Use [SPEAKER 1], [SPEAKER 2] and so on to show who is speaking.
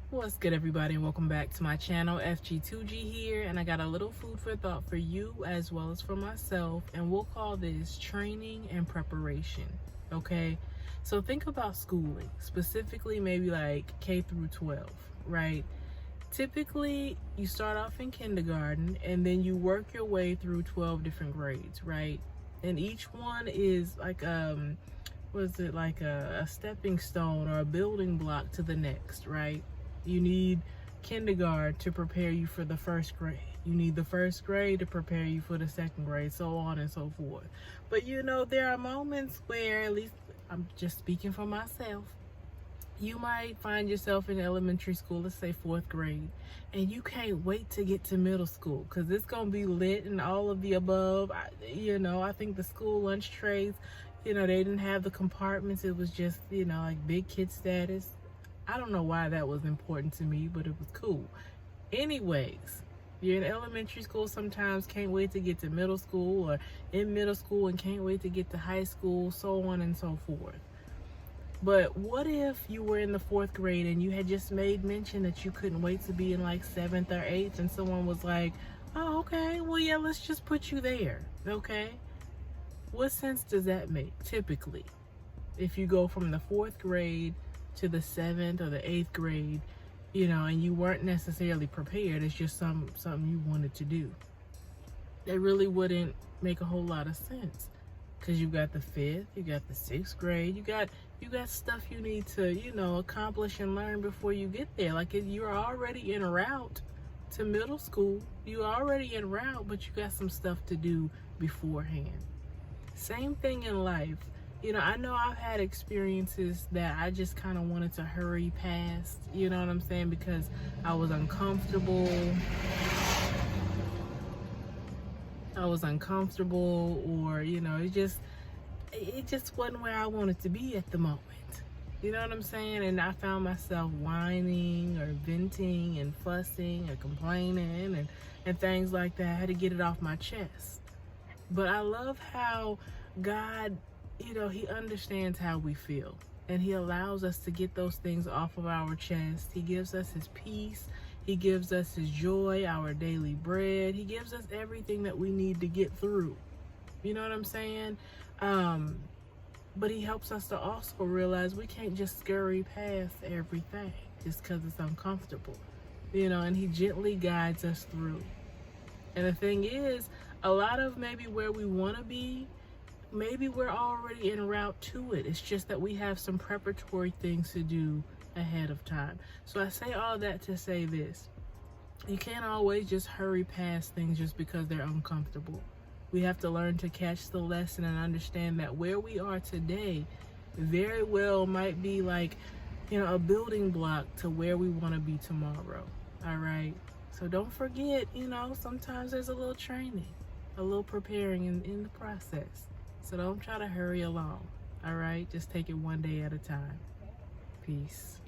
[SPEAKER 1] What's good, everybody, and welcome back to my channel. FG2G here, and I got a little food for thought for you as well as for myself, and we'll call this training and preparation. Okay, so think about schooling, specifically maybe like K through 12, right? Typically you start off in kindergarten and then you work your way through 12 different grades, right? And each one is like was it like a stepping stone or a building block to the next, right? You need kindergarten to prepare you for the first grade. You need the first grade to prepare you for the second grade, so on and so forth. But you know, there are moments where, at least I'm just speaking for myself, you might find yourself in elementary school, let's say fourth grade, and you can't wait to get to middle school because it's going to be lit and all of the above. I think the school lunch trays, they didn't have the compartments. It was just, like big kid status. I don't know why that was important to me, but it was cool. Anyways, you're in elementary school sometimes, can't wait to get to middle school, or in middle school and can't wait to get to high school, so on and so forth. But what if you were in the fourth grade and you had just made mention that you couldn't wait to be in like seventh or eighth, and someone was like, oh, okay, well, yeah, let's just put you there, okay? What sense does that make, typically? If you go from the fourth grade to the seventh or the eighth grade, and you weren't necessarily prepared, it's just something you wanted to do. That really wouldn't make a whole lot of sense. Because you got the fifth, you got the sixth grade, you got stuff you need to, accomplish and learn before you get there. Like, if you're already en route to middle school, you're already en route, but you got some stuff to do beforehand. Same thing in life. I know I've had experiences that I just kind of wanted to hurry past, you know what I'm saying? Because I was uncomfortable. Or it just wasn't where I wanted to be at the moment. You know what I'm saying? And I found myself whining or venting and fussing or complaining and things like that. I had to get it off my chest. But I love how God, he understands how we feel, and he allows us to get those things off of our chest. He gives us his peace. He gives us his joy, our daily bread. He gives us everything that we need to get through. You know what I'm saying? But he helps us to also realize we can't just scurry past everything just because it's uncomfortable. And he gently guides us through. And the thing is, a lot of maybe where we want to be, maybe we're already en route to it. It's just that we have some preparatory things to do ahead of time. So I say all that to say this: you can't always just hurry past things just because they're uncomfortable. We have to learn to catch the lesson and understand that where we are today very well might be like, a building block to where we want to be tomorrow. All right. So don't forget, sometimes there's a little training, a little preparing in the process. So don't try to hurry along. All right. Just take it one day at a time. Peace.